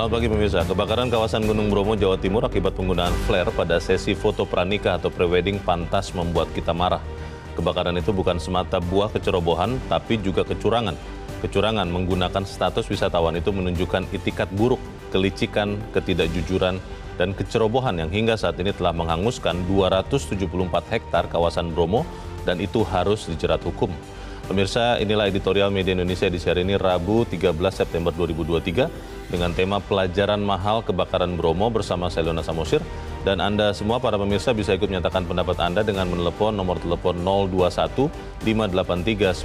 Selamat pagi pemirsa. Kebakaran kawasan Gunung Bromo, Jawa Timur akibat penggunaan flare pada sesi foto pranikah atau prewedding pantas membuat kita marah. Kebakaran itu bukan semata buah kecerobohan, tapi juga kecurangan. Kecurangan menggunakan status wisatawan itu menunjukkan itikat buruk, kelicikan, ketidakjujuran, dan kecerobohan yang hingga saat ini telah menghanguskan 274 hektar kawasan Bromo dan itu harus dijerat hukum. Pemirsa, inilah editorial Media Indonesia di hari ini Rabu 13 September 2023 dengan tema Pelajaran Mahal Kebakaran Bromo bersama saya Leona Samosir. Dan Anda semua para pemirsa bisa ikut menyatakan pendapat Anda dengan menelepon nomor telepon 021 583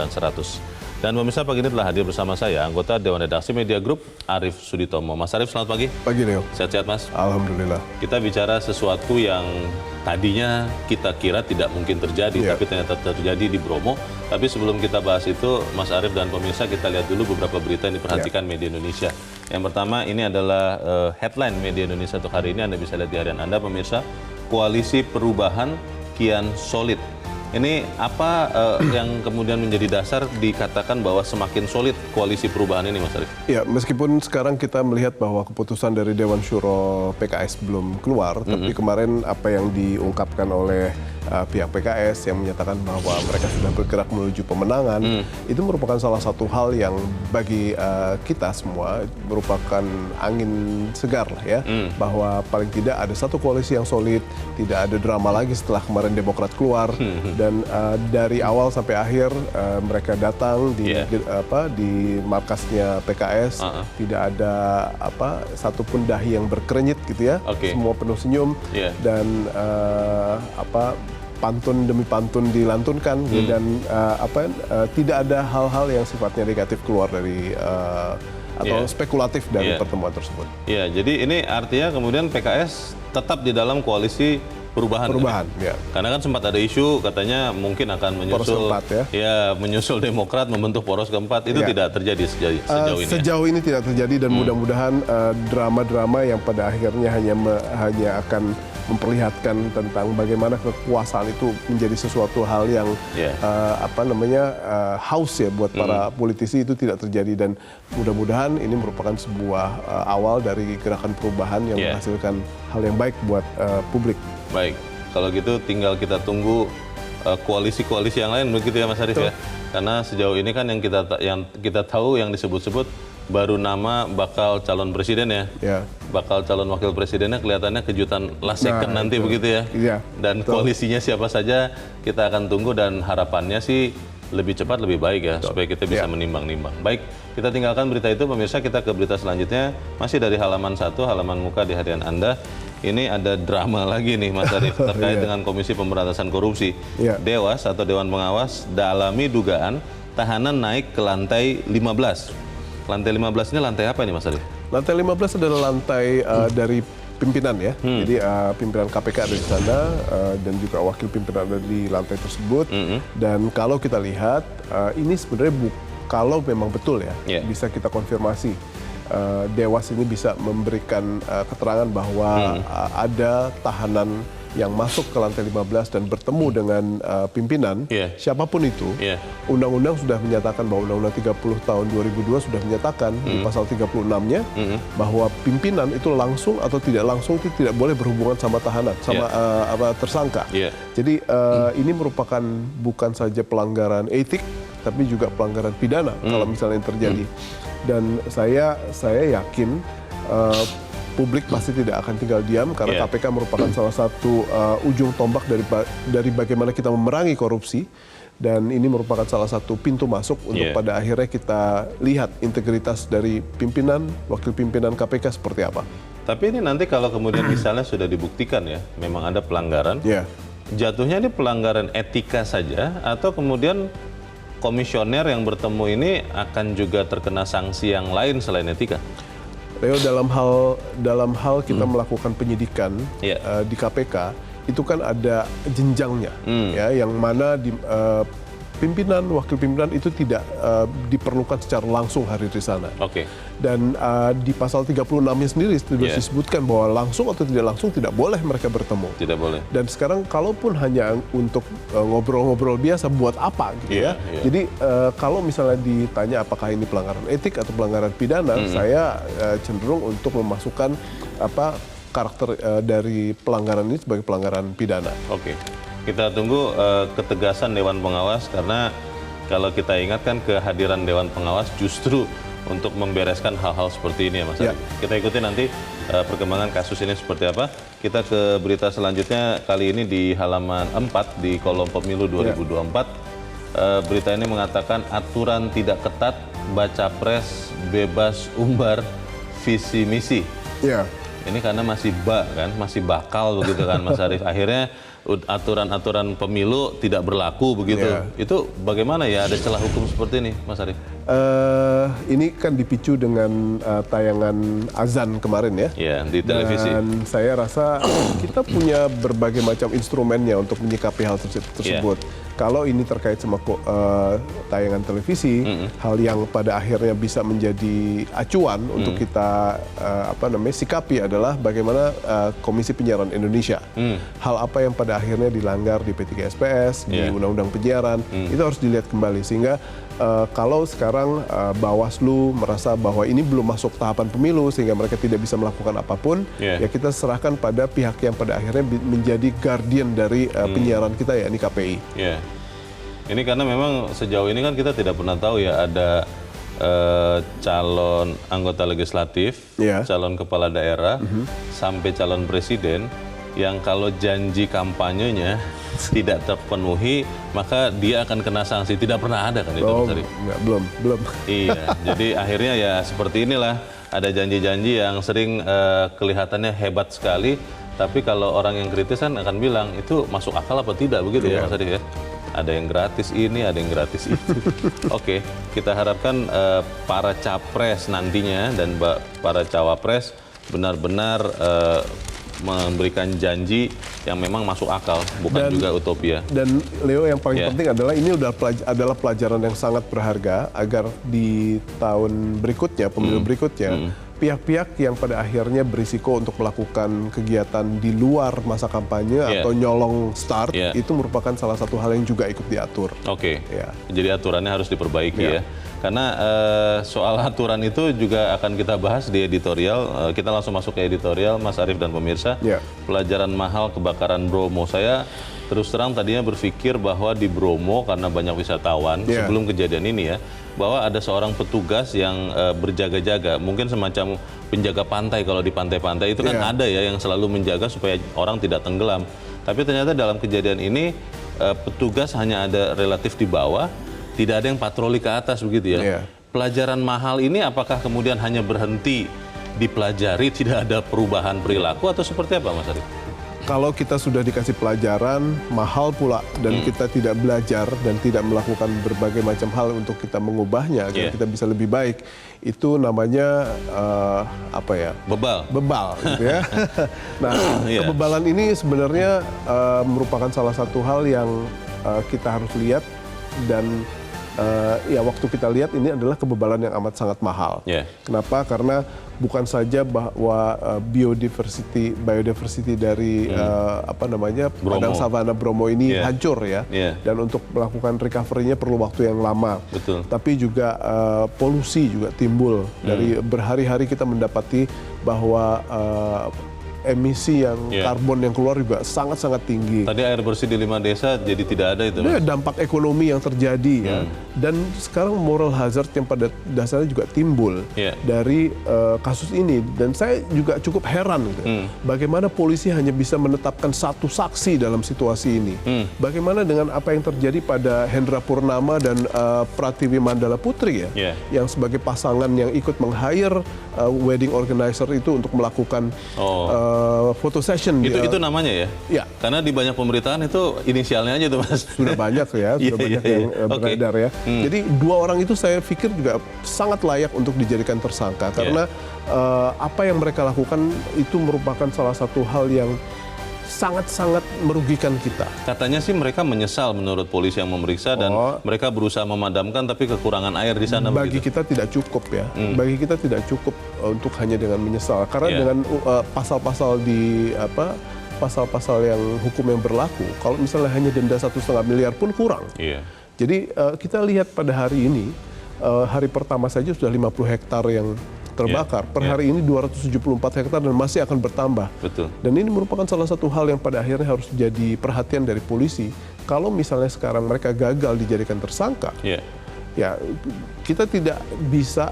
9900. Dan pemirsa, pagi ini telah hadir bersama saya anggota Dewan Redaksi Media Group Arief Suditomo. Mas Arief, selamat pagi. Pagi, Leo. Sehat-sehat, Mas? Alhamdulillah. Kita bicara sesuatu yang tadinya kita kira tidak mungkin terjadi, tapi ternyata terjadi di Bromo. Tapi sebelum kita bahas itu, Mas Arief dan pemirsa, kita lihat dulu beberapa berita yang diperhatikan Media Indonesia. Yang pertama, ini adalah headline Media Indonesia untuk hari ini. Anda bisa lihat di harian Anda, pemirsa. Koalisi Perubahan kian solid. Ini apa yang kemudian menjadi dasar dikatakan bahwa semakin solid koalisi perubahan ini, Mas Arief? Ya, meskipun sekarang kita melihat bahwa keputusan dari Dewan Syuro PKS belum keluar, tapi kemarin apa yang diungkapkan oleh pihak PKS yang menyatakan bahwa mereka sudah bergerak menuju pemenangan, itu merupakan salah satu hal yang bagi kita semua merupakan angin segar lah ya, bahwa paling tidak ada satu koalisi yang solid, tidak ada drama lagi setelah kemarin Demokrat keluar. Dan dari awal sampai akhir mereka datang di markasnya PKS, tidak ada satupun dahi yang berkerenyit gitu ya, semua penuh senyum dan pantun demi pantun dilantunkan dan tidak ada hal-hal yang sifatnya negatif keluar dari atau spekulatif dari pertemuan tersebut. Iya, jadi ini artinya kemudian PKS tetap di dalam koalisi perubahan ya. Karena kan sempat ada isu katanya mungkin akan menyusul poros keempat, menyusul Demokrat membentuk poros keempat. Itu tidak terjadi sejauh ini. Sejauh ini tidak terjadi dan mudah-mudahan drama-drama yang pada akhirnya hanya akan memperlihatkan tentang bagaimana kekuasaan itu menjadi sesuatu hal yang haus ya buat para politisi itu tidak terjadi, dan mudah-mudahan ini merupakan sebuah awal dari gerakan perubahan yang menghasilkan hal yang baik buat publik. Baik, kalau gitu tinggal kita tunggu koalisi-koalisi yang lain begitu ya Mas Arief ya. Karena sejauh ini kan yang kita tahu yang disebut-sebut baru nama bakal calon presiden ya. Bakal calon wakil presidennya kelihatannya kejutan last second nanti begitu ya. Dan koalisinya siapa saja kita akan tunggu dan harapannya sih lebih cepat lebih baik ya, supaya kita bisa menimbang-nimbang. Baik, kita tinggalkan berita itu pemirsa, kita ke berita selanjutnya. Masih dari halaman 1, halaman muka di harian Anda. Ini ada drama lagi nih Mas Arief terkait dengan Komisi Pemberantasan Korupsi. Dewas atau Dewan Pengawas dalami dugaan tahanan naik ke lantai 15. Lantai 15 ini lantai apa nih Mas Arief? Lantai 15 adalah lantai dari pimpinan ya. Jadi pimpinan KPK ada di sana dan juga wakil pimpinan ada di lantai tersebut. Dan kalau kita lihat ini sebenarnya kalau memang betul ya, bisa kita konfirmasi. Dewas ini bisa memberikan keterangan bahwa ada tahanan yang masuk ke lantai 15 dan bertemu dengan pimpinan, siapapun itu. Undang-undang sudah menyatakan bahwa Undang-Undang 30 tahun 2002 sudah menyatakan di pasal 36-nya bahwa pimpinan itu langsung atau tidak langsung itu tidak boleh berhubungan sama tahanan, sama tersangka. Jadi ini merupakan bukan saja pelanggaran etik, tapi juga pelanggaran pidana kalau misalnya yang terjadi. Dan saya yakin publik pasti tidak akan tinggal diam karena KPK merupakan salah satu ujung tombak dari bagaimana kita memerangi korupsi, dan ini merupakan salah satu pintu masuk untuk pada akhirnya kita lihat integritas dari pimpinan, wakil pimpinan KPK seperti apa. Tapi ini nanti kalau kemudian misalnya sudah dibuktikan ya memang ada pelanggaran, jatuhnya ini pelanggaran etika saja atau kemudian komisioner yang bertemu ini akan juga terkena sanksi yang lain selain etika? Leo, dalam hal kita melakukan penyidikan di KPK itu kan ada jenjangnya, ya, yang mana pimpinan, wakil pimpinan itu tidak diperlukan secara langsung hadir di sana. Oke. Dan di pasal 36-nya sendiri sudah disebutkan bahwa langsung atau tidak langsung tidak boleh mereka bertemu. Tidak boleh. Dan sekarang kalaupun hanya untuk ngobrol-ngobrol biasa, buat apa gitu ya? Jadi kalau misalnya ditanya apakah ini pelanggaran etik atau pelanggaran pidana, saya cenderung untuk memasukkan karakter dari pelanggaran ini sebagai pelanggaran pidana. Oke. Kita tunggu ketegasan Dewan Pengawas, karena kalau kita ingat kan kehadiran Dewan Pengawas justru untuk membereskan hal-hal seperti ini ya Mas Ari. Kita ikuti nanti perkembangan kasus ini seperti apa. Kita ke berita selanjutnya, kali ini di halaman 4 di kolom Pemilu 2024. Berita ini mengatakan aturan tidak ketat, baca pres bebas umbar visi misi. Ya. Ini karena masih bakal begitu kan Mas Arief. Akhirnya aturan-aturan pemilu tidak berlaku begitu. Itu bagaimana ya, ada celah hukum seperti ini Mas Arief? Ini kan dipicu dengan tayangan azan kemarin ya. Iya, di televisi. Dan saya rasa kita punya berbagai macam instrumennya untuk menyikapi hal tersebut. Kalau ini terkait sama tayangan televisi, hal yang pada akhirnya bisa menjadi acuan untuk kita sikapi adalah bagaimana Komisi Penyiaran Indonesia. Hal apa yang pada akhirnya dilanggar di P3SPS, di Undang-Undang Penyiaran, itu harus dilihat kembali. Sehingga kalau sekarang Bawaslu merasa bahwa ini belum masuk tahapan pemilu sehingga mereka tidak bisa melakukan apapun, ya kita serahkan pada pihak yang pada akhirnya menjadi guardian dari penyiaran kita, yakni KPI. Ini karena memang sejauh ini kan kita tidak pernah tahu ya ada calon anggota legislatif, calon kepala daerah, sampai calon presiden yang kalau janji kampanyenya tidak terpenuhi, maka dia akan kena sanksi. Tidak pernah ada kan itu, Mas Ari? Belum. Iya, jadi akhirnya ya seperti inilah, ada janji-janji yang sering kelihatannya hebat sekali, tapi kalau orang yang kritis kan akan bilang itu masuk akal apa tidak, begitu ya Mas Ari ya? Ada yang gratis ini, ada yang gratis itu. Oke, kita harapkan para capres nantinya dan para cawapres benar-benar memberikan janji yang memang masuk akal, bukan juga utopia. Dan Leo, yang paling penting adalah ini adalah pelajaran yang sangat berharga agar di tahun berikutnya, pemilu berikutnya, pihak-pihak yang pada akhirnya berisiko untuk melakukan kegiatan di luar masa kampanye atau nyolong start, itu merupakan salah satu hal yang juga ikut diatur. Jadi aturannya harus diperbaiki ya. Karena soal aturan itu juga akan kita bahas di editorial. Kita langsung masuk ke editorial, Mas Arief dan pemirsa. Pelajaran mahal kebakaran Bromo. Saya terus terang tadinya berpikir bahwa di Bromo karena banyak wisatawan, sebelum kejadian ini ya, bahwa ada seorang petugas yang berjaga-jaga, mungkin semacam penjaga pantai. Kalau di pantai-pantai itu kan ada ya yang selalu menjaga supaya orang tidak tenggelam. Tapi ternyata dalam kejadian ini petugas hanya ada relatif di bawah, tidak ada yang patroli ke atas begitu ya. Pelajaran mahal ini apakah kemudian hanya berhenti dipelajari, tidak ada perubahan perilaku atau seperti apa Mas Ari? Kalau kita sudah dikasih pelajaran, mahal pula, dan kita tidak belajar dan tidak melakukan berbagai macam hal untuk kita mengubahnya agar kita bisa lebih baik, itu namanya bebal gitu ya. Nah, kebebalan ini sebenarnya merupakan salah satu hal yang kita harus lihat, dan waktu kita lihat ini adalah kebebalan yang amat sangat mahal. Kenapa? Karena bukan saja bahwa biodiversity dari padang savana Bromo ini hancur ya, dan untuk melakukan recovery-nya perlu waktu yang lama. Tapi juga polusi juga timbul dari berhari-hari kita mendapati bahwa emisi yang karbon yang keluar juga sangat-sangat tinggi. Tadi air bersih di 5 desa jadi tidak ada itu. Dampak ekonomi yang terjadi ya. Dan sekarang moral hazard yang pada dasarnya juga timbul dari kasus ini. Dan saya juga cukup heran gitu. Bagaimana polisi hanya bisa menetapkan satu saksi dalam situasi ini. Bagaimana dengan apa yang terjadi pada Hendra Purnama dan Pratiwi Mandala Putri ya, yang sebagai pasangan yang ikut meng-hire wedding organizer itu untuk melakukan photo session. Itu namanya ya? Karena di banyak pemberitaan itu inisialnya aja tuh Mas. Sudah banyak ya, sudah banyak yang beredar ya. Jadi dua orang itu saya pikir juga sangat layak untuk dijadikan tersangka. Karena apa yang mereka lakukan itu merupakan salah satu hal yang sangat-sangat merugikan kita. Katanya sih mereka menyesal menurut polisi yang memeriksa dan mereka berusaha memadamkan tapi kekurangan air di sana. Bagi begitu. kita tidak cukup ya. Bagi kita tidak cukup untuk hanya dengan menyesal. Karena dengan pasal-pasal pasal-pasal yang hukum yang berlaku, kalau misalnya hanya denda 1,5 miliar pun kurang. Jadi kita lihat pada hari ini, hari pertama saja sudah 50 hektar yang terbakar. Per hari ini 274 hektar dan masih akan bertambah. Betul. Dan ini merupakan salah satu hal yang pada akhirnya harus jadi perhatian dari polisi. Kalau misalnya sekarang mereka gagal dijadikan tersangka, ya kita tidak bisa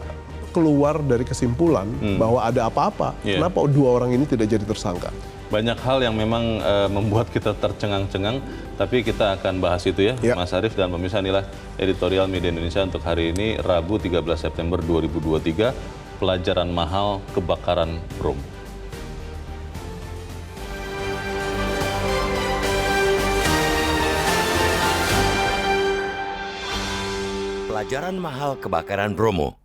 keluar dari kesimpulan bahwa ada apa-apa. Kenapa dua orang ini tidak jadi tersangka? Banyak hal yang memang membuat kita tercengang-cengang, tapi kita akan bahas itu ya, Mas Arief dan pemirsa. Inilah editorial Media Indonesia untuk hari ini, Rabu 13 September 2023. Pelajaran mahal kebakaran Bromo. Pelajaran mahal kebakaran Bromo.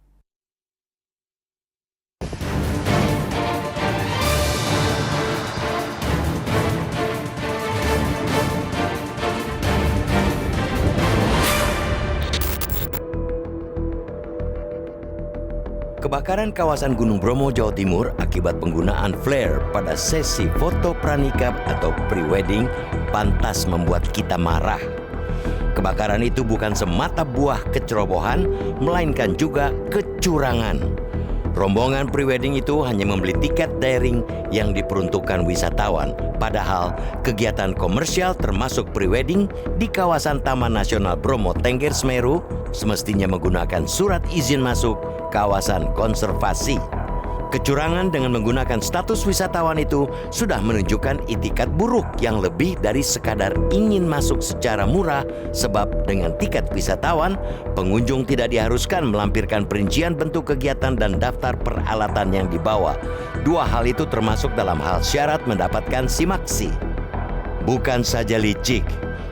Kebakaran kawasan Gunung Bromo, Jawa Timur akibat penggunaan flare pada sesi foto pranikah atau pre-wedding pantas membuat kita marah. Kebakaran itu bukan semata buah kecerobohan, melainkan juga kecurangan. Rombongan pre-wedding itu hanya membeli tiket daring yang diperuntukkan wisatawan. Padahal kegiatan komersial termasuk pre-wedding di kawasan Taman Nasional Bromo Tengger Semeru semestinya menggunakan surat izin masuk kawasan konservasi. Kecurangan dengan menggunakan status wisatawan itu sudah menunjukkan itikat buruk yang lebih dari sekadar ingin masuk secara murah, sebab dengan tiket wisatawan, pengunjung tidak diharuskan melampirkan perincian bentuk kegiatan dan daftar peralatan yang dibawa. Dua hal itu termasuk dalam hal syarat mendapatkan simaksi. Bukan saja licik,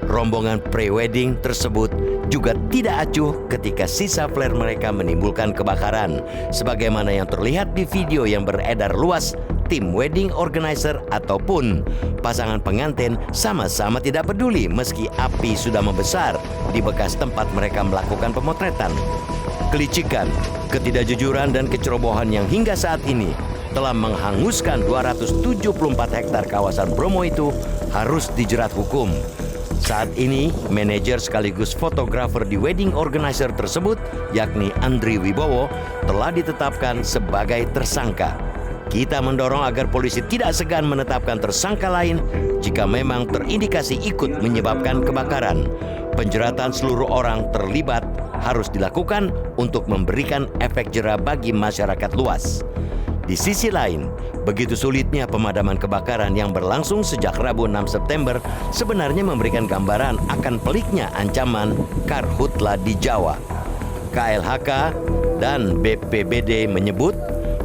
rombongan pre-wedding tersebut juga tidak acuh ketika sisa flare mereka menimbulkan kebakaran. Sebagaimana yang terlihat di video yang beredar luas, tim wedding organizer ataupun pasangan pengantin sama-sama tidak peduli meski api sudah membesar di bekas tempat mereka melakukan pemotretan. Kelicikan, ketidakjujuran dan kecerobohan yang hingga saat ini telah menghanguskan 274 hektar kawasan Bromo itu harus dijerat hukum. Saat ini, manajer sekaligus fotografer di wedding organizer tersebut, yakni Andri Wibowo, telah ditetapkan sebagai tersangka. Kita mendorong agar polisi tidak segan menetapkan tersangka lain jika memang terindikasi ikut menyebabkan kebakaran. Penjeratan seluruh orang terlibat harus dilakukan untuk memberikan efek jera bagi masyarakat luas. Di sisi lain, begitu sulitnya pemadaman kebakaran yang berlangsung sejak Rabu 6 September sebenarnya memberikan gambaran akan peliknya ancaman karhutla di Jawa. KLHK dan BPBD menyebut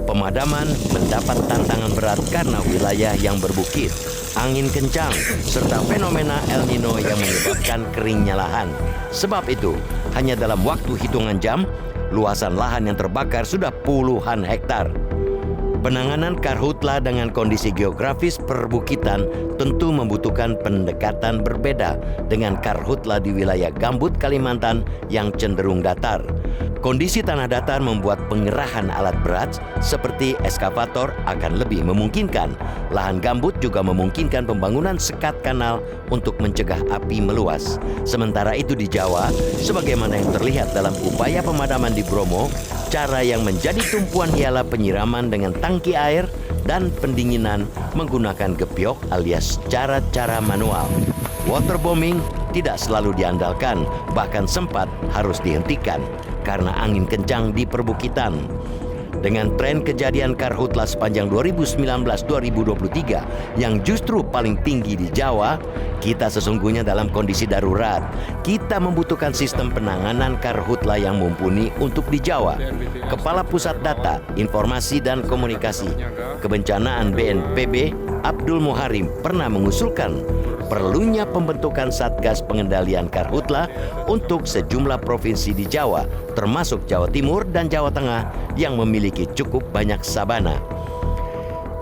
pemadaman mendapat tantangan berat karena wilayah yang berbukit, angin kencang, serta fenomena El Nino yang menyebabkan keringnya lahan. Sebab itu, hanya dalam waktu hitungan jam, luasan lahan yang terbakar sudah puluhan hektar. Penanganan karhutla dengan kondisi geografis perbukitan tentu membutuhkan pendekatan berbeda dengan karhutla di wilayah gambut Kalimantan yang cenderung datar. Kondisi tanah datar membuat pengerahan alat berat seperti eskavator akan lebih memungkinkan. Lahan gambut juga memungkinkan pembangunan sekat kanal untuk mencegah api meluas. Sementara itu di Jawa, sebagaimana yang terlihat dalam upaya pemadaman di Bromo, cara yang menjadi tumpuan ialah penyiraman dengan tangki air dan pendinginan menggunakan gebyok alias cara-cara manual. Waterbombing tidak selalu diandalkan, bahkan sempat harus dihentikan karena angin kencang di perbukitan. Dengan tren kejadian karhutla sepanjang 2019-2023 yang justru paling tinggi di Jawa, kita sesungguhnya dalam kondisi darurat. Kita membutuhkan sistem penanganan karhutla yang mumpuni untuk di Jawa. Kepala Pusat Data, Informasi dan Komunikasi Kebencanaan BNPB, Abdul Muharim, pernah mengusulkan perlunya pembentukan Satgas Pengendalian Karhutla untuk sejumlah provinsi di Jawa, termasuk Jawa Timur dan Jawa Tengah yang memiliki cukup banyak sabana.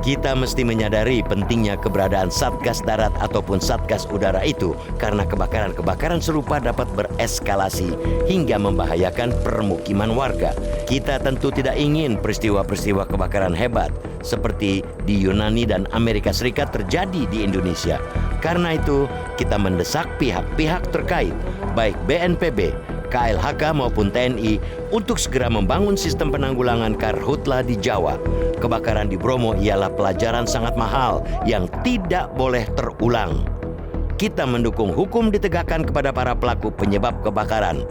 Kita mesti menyadari pentingnya keberadaan Satgas Darat ataupun Satgas Udara itu karena kebakaran-kebakaran serupa dapat bereskalasi hingga membahayakan permukiman warga. Kita tentu tidak ingin peristiwa-peristiwa kebakaran hebat seperti di Yunani dan Amerika Serikat terjadi di Indonesia. Karena itu, kita mendesak pihak-pihak terkait, baik BNPB, KLHK maupun TNI untuk segera membangun sistem penanggulangan karhutla di Jawa. Kebakaran di Bromo ialah pelajaran sangat mahal yang tidak boleh terulang. Kita mendukung hukum ditegakkan kepada para pelaku penyebab kebakaran.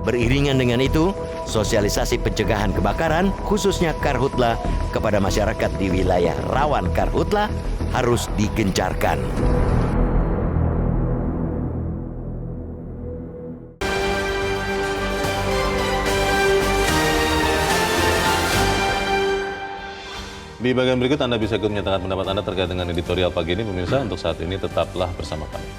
Beriringan dengan itu, sosialisasi pencegahan kebakaran, khususnya karhutla, kepada masyarakat di wilayah rawan karhutla harus digencarkan. Di bagian berikut Anda bisa ikut menyatakan pendapat Anda terkait dengan editorial pagi ini. Pemirsa, untuk saat ini tetaplah bersama kami.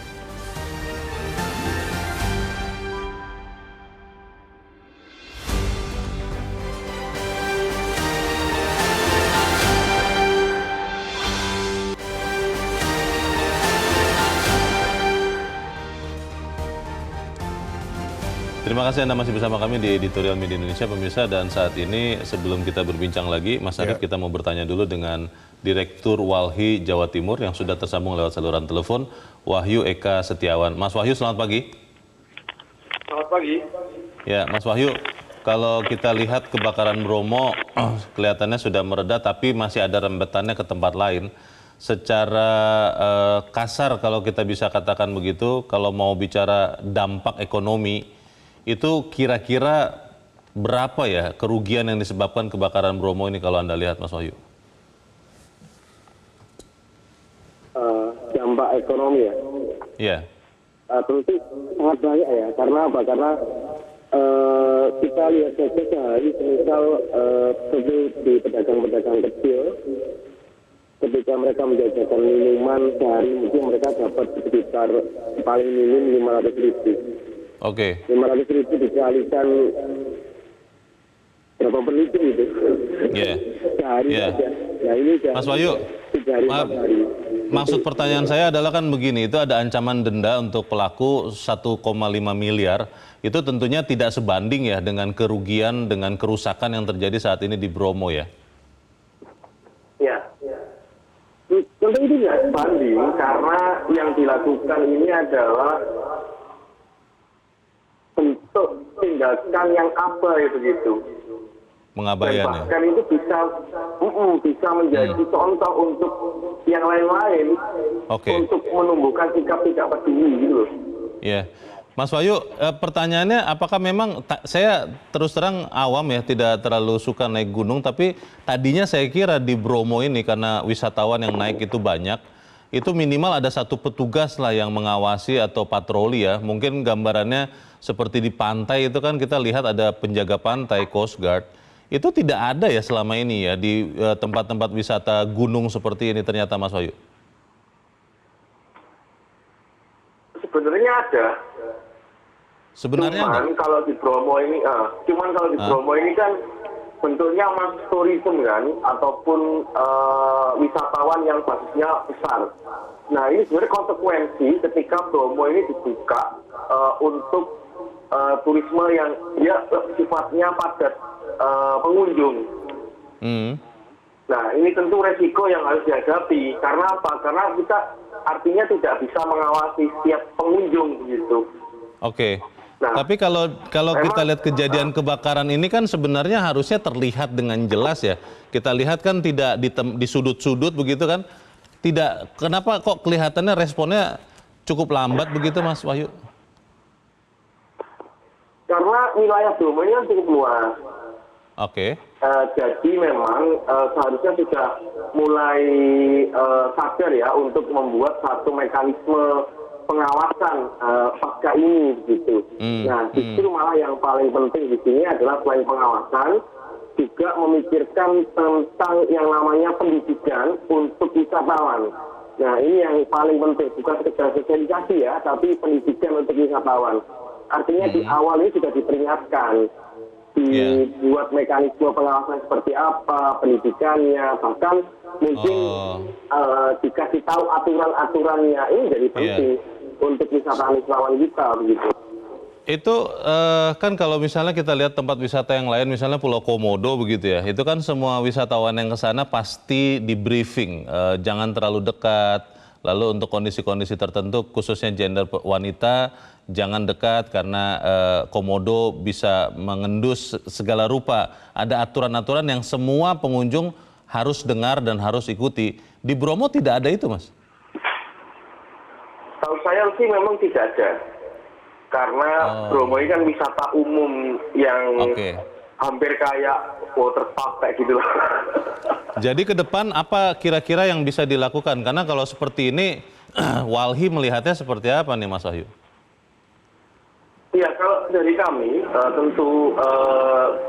Terima kasih Anda masih bersama kami di Editorial Media Indonesia, pemirsa. Dan saat ini sebelum kita berbincang lagi, Mas Arief, kita mau bertanya dulu dengan Direktur Walhi Jawa Timur yang sudah tersambung lewat saluran telepon, Wahyu Eka Setiawan. Mas Wahyu, selamat pagi. Selamat pagi. Ya, Mas Wahyu, kalau kita lihat kebakaran Bromo kelihatannya sudah mereda, tapi masih ada rembetannya ke tempat lain. Secara kasar kalau kita bisa katakan begitu, kalau mau bicara dampak ekonomi, itu kira-kira berapa ya kerugian yang disebabkan kebakaran Bromo ini kalau Anda lihat, Mas Wahyu? Dampak ekonomi ya? Iya. Tentu sangat banyak ya, karena apa? Karena kita lihat saja sehari, misal tentu di pedagang-pedagang kecil, ketika mereka menjajakan minuman sehari, mungkin mereka dapat sekitar paling minim 500.000. Oke. 500.000 dikalikan berapa per liter itu? Iya. Sehari Iya. saja. Nah ini Mas Wahyu, 3 hari, 4 hari. maksud pertanyaan saya adalah kan begini, itu ada ancaman denda untuk pelaku 1,5 miliar. Itu tentunya tidak sebanding ya dengan kerugian, dengan kerusakan yang terjadi saat ini di Bromo ya? Ya. Tentu itu tidak sebanding karena yang dilakukan ini adalah bentuk tindakan yang abai begitu. Pengabaian ya? Bahkan itu bisa menjadi contoh untuk yang lain-lain. Oke. Untuk menumbuhkan sikap tidak peduli gitu loh. Ya, Mas Wahyu, pertanyaannya apakah memang saya terus terang awam ya, tidak terlalu suka naik gunung, tapi tadinya saya kira di Bromo ini karena wisatawan yang naik itu banyak, itu minimal ada satu petugas lah yang mengawasi atau patroli ya. Mungkin gambarannya seperti di pantai itu kan kita lihat ada penjaga pantai, Coast Guard. Itu tidak ada ya selama ini ya di tempat-tempat wisata gunung seperti ini ternyata, Mas Wahyu? Sebenarnya ada. Sebenarnya Cuman kalau di Bromo ini, Bromo ini kan bentuknya mas tourism kan, ataupun wisatawan yang basisnya besar. Nah ini sebenarnya konsekuensi ketika Bromo ini dibuka untuk turisme yang ya sifatnya padat pengunjung. Nah ini tentu resiko yang harus dihadapi. Karena apa? Karena kita artinya tidak bisa mengawasi setiap pengunjung gitu. Oke. Nah, tapi kalau kita lihat kejadian kebakaran ini kan sebenarnya harusnya terlihat dengan jelas ya. Kita lihat kan tidak di sudut-sudut begitu kan. Tidak, kenapa kok kelihatannya responnya cukup lambat begitu, Mas Wahyu? Karena wilayah Bromo ini kan cukup luas. Oke. Jadi memang seharusnya sudah mulai sadar ya untuk membuat satu mekanisme pengawasan pasca ini gitu. Nah, justru malah yang paling penting di sini adalah selain pengawasan, juga memikirkan tentang yang namanya pendidikan untuk wisatawan. Nah, ini yang paling penting, bukan sekedar sosialisasi ya, tapi pendidikan untuk wisatawan. Artinya di awal ini sudah diperingatkan dibuat mekanisme pengawasan seperti apa, pendidikannya, bahkan mungkin dikasih tahu aturan-aturannya. Ini jadi penting untuk wisatawan kita begitu. Itu kan kalau misalnya kita lihat tempat wisata yang lain, misalnya Pulau Komodo begitu ya, itu kan semua wisatawan yang ke sana pasti di briefing, jangan terlalu dekat, lalu untuk kondisi-kondisi tertentu khususnya gender wanita, jangan dekat karena Komodo bisa mengendus segala rupa. Ada aturan-aturan yang semua pengunjung harus dengar dan harus ikuti. Di Bromo tidak ada itu, Mas? Tahu saya sih memang tidak ada. Karena Bromo ini kan wisata umum yang hampir kayak water park kayak gitu. Jadi ke depan apa kira-kira yang bisa dilakukan? Karena kalau seperti ini, Walhi melihatnya seperti apa nih Mas Wahyu? Iya, kalau dari kami, tentu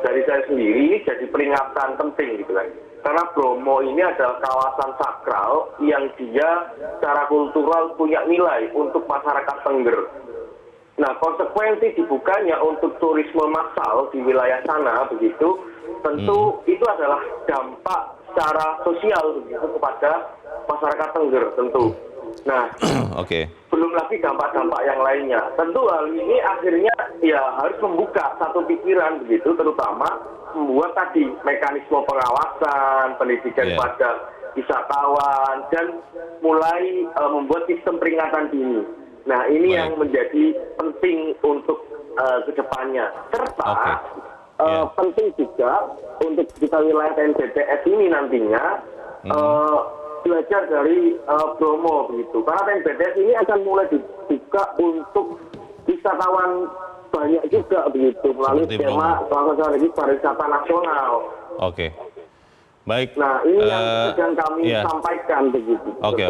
dari saya sendiri ini jadi peringatan penting gitu kan. Karena Bromo ini adalah kawasan sakral yang dia secara kultural punya nilai untuk masyarakat Tengger. Nah, konsekuensi dibukanya untuk turisme massal di wilayah sana begitu, tentu itu adalah dampak secara sosial begitu kepada masyarakat Tengger tentu. Nah, belum lagi dampak-dampak yang lainnya. Tentu hal ini akhirnya ya harus membuka satu pikiran begitu, terutama membuat tadi mekanisme pengawasan, pendidikan pada wisatawan, dan mulai membuat sistem peringatan dini. Nah, ini yang menjadi penting untuk kedepannya. Serta penting juga untuk kita wilayah TNBTS ini nantinya belajar dari Bromo begitu. Karena TNBTS ini akan mulai dibuka untuk wisatawan banyak juga begitu melalui skema strategi pariwisata nasional. Oke. Baik. Nah, ini yang sedang kami sampaikan begitu. Oke.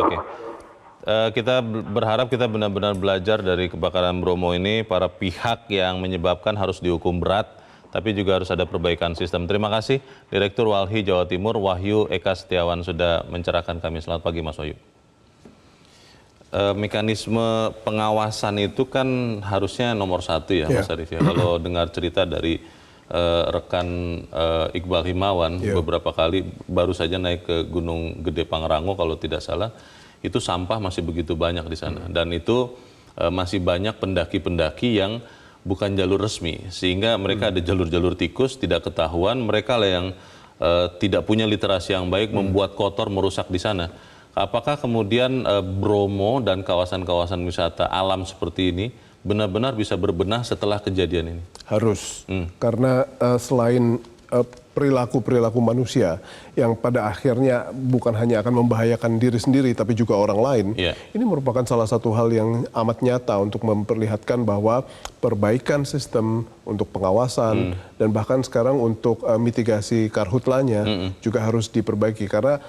Kita berharap kita benar-benar belajar dari kebakaran Bromo ini. Para pihak yang menyebabkan harus dihukum berat, tapi juga harus ada perbaikan sistem. Terima kasih Direktur Walhi Jawa Timur Wahyu Eka Setiawan sudah mencerahkan kami. Selamat pagi Mas Wahyu. Mekanisme pengawasan itu kan harusnya nomor satu ya Mas Arief ya. Kalau dengar cerita dari rekan Iqbal Himawan beberapa kali baru saja naik ke Gunung Gede Pangrango kalau tidak salah, itu sampah masih begitu banyak di sana, dan itu masih banyak pendaki-pendaki yang bukan jalur resmi, sehingga mereka ada jalur-jalur tikus, tidak ketahuan, mereka lah yang tidak punya literasi yang baik, membuat kotor, merusak di sana. Apakah kemudian Bromo dan kawasan-kawasan wisata alam seperti ini benar-benar bisa berbenah setelah kejadian ini? Harus, karena selain perilaku-perilaku manusia yang pada akhirnya bukan hanya akan membahayakan diri sendiri tapi juga orang lain, ini merupakan salah satu hal yang amat nyata untuk memperlihatkan bahwa perbaikan sistem untuk pengawasan dan bahkan sekarang untuk mitigasi karhutlanya juga harus diperbaiki, karena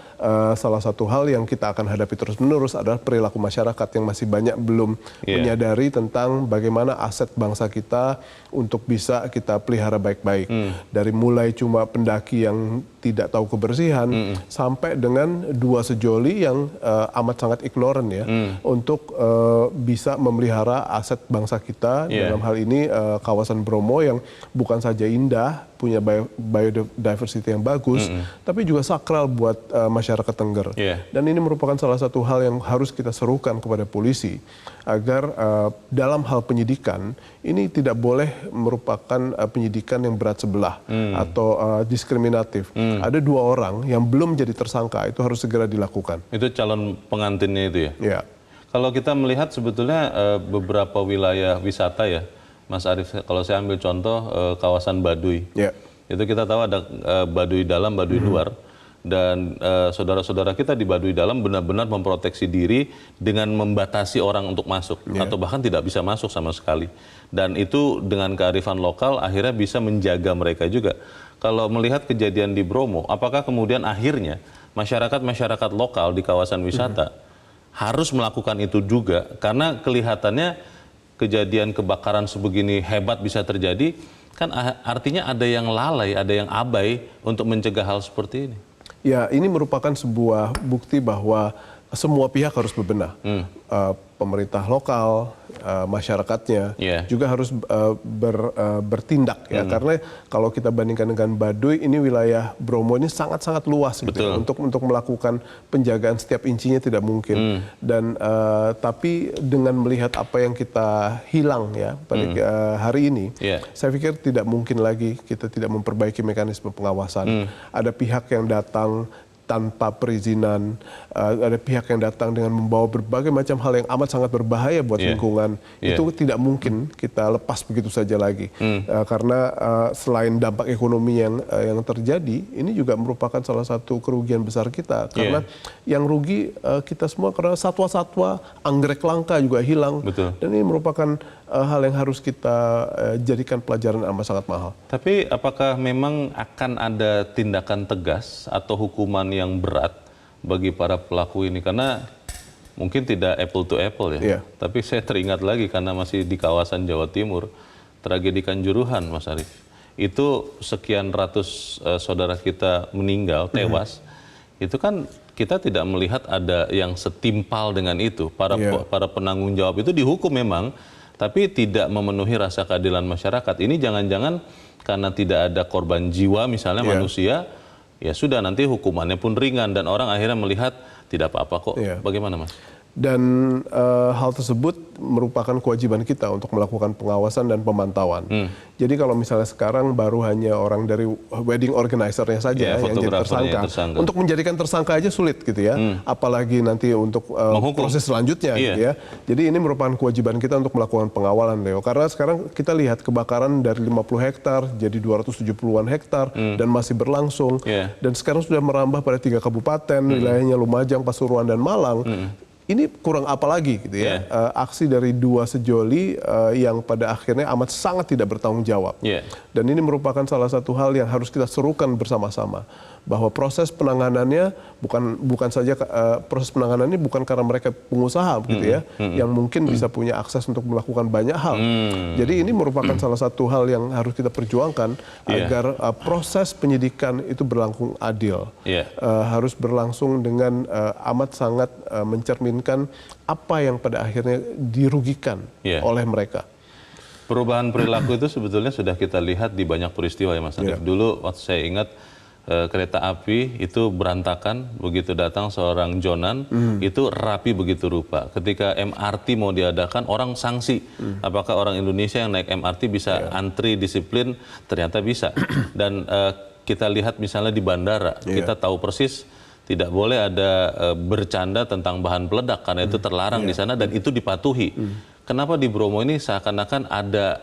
salah satu hal yang kita akan hadapi terus-menerus adalah perilaku masyarakat yang masih banyak belum menyadari tentang bagaimana aset bangsa kita untuk bisa kita pelihara baik-baik. Dari mulai cuma pendaki yang tidak tahu kebersihan sampai dengan dua sejoli yang amat sangat ignoran ya untuk bisa memelihara aset bangsa kita, dalam hal ini kawasan Bromo yang bukan saja indah, punya biodiversity yang bagus, tapi juga sakral buat masyarakat Tengger. Dan ini merupakan salah satu hal yang harus kita serukan kepada polisi agar dalam hal penyidikan ini tidak boleh merupakan penyidikan yang berat sebelah atau diskriminatif. Ada dua orang yang belum jadi tersangka, itu harus segera dilakukan. Itu calon pengantinnya itu ya? Ya. Kalau kita melihat sebetulnya beberapa wilayah wisata ya, Mas Arief, kalau saya ambil contoh kawasan Baduy, itu kita tahu ada Baduy dalam, Baduy luar, dan saudara-saudara kita di Baduy dalam benar-benar memproteksi diri dengan membatasi orang untuk masuk, atau bahkan tidak bisa masuk sama sekali. Dan itu dengan kearifan lokal akhirnya bisa menjaga mereka juga. Kalau melihat kejadian di Bromo, apakah kemudian akhirnya masyarakat-masyarakat lokal di kawasan wisata harus melakukan itu juga? Karena kelihatannya kejadian kebakaran sebegini hebat bisa terjadi, kan artinya ada yang lalai, ada yang abai untuk mencegah hal seperti ini. Ya, ini merupakan sebuah bukti bahwa semua pihak harus berbenah. pemerintah lokal, masyarakatnya Yeah. juga harus bertindak ya, karena kalau kita bandingkan dengan Baduy, ini wilayah Bromo ini sangat-sangat luas gitu ya, untuk melakukan penjagaan setiap incinya tidak mungkin. Dan tapi dengan melihat apa yang kita hilang ya pada hari ini, saya pikir tidak mungkin lagi kita tidak memperbaiki mekanisme pengawasan. Ada pihak yang datang tanpa perizinan, ada pihak yang datang dengan membawa berbagai macam hal yang amat sangat berbahaya buat lingkungan. Itu tidak mungkin kita lepas begitu saja lagi, karena selain dampak ekonomi yang terjadi, ini juga merupakan salah satu kerugian besar kita, karena yang rugi kita semua, karena satwa-satwa, anggrek langka juga hilang. Dan ini merupakan hal yang harus kita jadikan pelajaran amat sangat mahal. Tapi apakah memang akan ada tindakan tegas atau hukuman yang berat bagi para pelaku ini? Karena mungkin tidak apple to apple ya. Tapi saya teringat lagi karena masih di kawasan Jawa Timur, tragedi Kanjuruhan, Mas Arief. Itu sekian ratus saudara kita meninggal, tewas. Itu kan kita tidak melihat ada yang setimpal dengan itu. Para penanggung jawab itu dihukum memang, tapi tidak memenuhi rasa keadilan masyarakat. Ini jangan-jangan karena tidak ada korban jiwa misalnya manusia, ya sudah nanti hukumannya pun ringan dan orang akhirnya melihat tidak apa-apa kok. Bagaimana Mas? Dan hal tersebut merupakan kewajiban kita untuk melakukan pengawasan dan pemantauan. Jadi kalau misalnya sekarang baru hanya orang dari wedding organizer-nya saja yang jadi tersangka. Untuk menjadikan tersangka aja sulit gitu ya, apalagi nanti untuk proses selanjutnya gitu ya. Jadi ini merupakan kewajiban kita untuk melakukan pengawalan, Leo. Karena sekarang kita lihat kebakaran dari 50 hektar jadi 270-an hektar dan masih berlangsung. Dan sekarang sudah merambah pada 3 kabupaten, wilayahnya Lumajang, Pasuruan, dan Malang. Ini kurang apa lagi gitu ya, aksi dari 2 sejoli yang pada akhirnya amat sangat tidak bertanggung jawab. Dan ini merupakan salah satu hal yang harus kita serukan bersama-sama, bahwa proses penanganannya bukan saja proses penanganannya bukan karena mereka pengusaha gitu ya, yang mungkin bisa punya akses untuk melakukan banyak hal. Jadi ini merupakan salah satu hal yang harus kita perjuangkan agar proses penyidikan itu berlangsung adil, harus berlangsung dengan amat sangat mencerminkan apa yang pada akhirnya dirugikan oleh mereka. Perubahan perilaku itu sebetulnya sudah kita lihat di banyak peristiwa ya Mas Arief. Dulu waktu saya ingat kereta api itu berantakan, begitu datang seorang jonan itu rapi begitu rupa. Ketika MRT mau diadakan, orang sanksi apakah orang Indonesia yang naik MRT bisa antri disiplin, ternyata bisa. Dan kita lihat misalnya di bandara, kita tahu persis tidak boleh ada bercanda tentang bahan peledak karena itu terlarang di sana dan itu dipatuhi. Kenapa di Bromo ini seakan-akan ada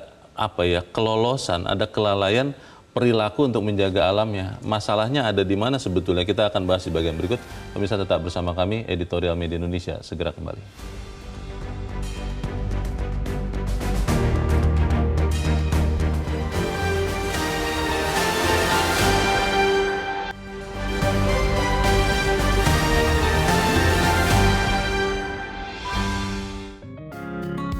kelolosan, ada kelalaian perilaku untuk menjaga alamnya? Masalahnya ada di mana sebetulnya? Kita akan bahas di bagian berikut. Pemirsa tetap bersama kami, Editorial Media Indonesia segera kembali.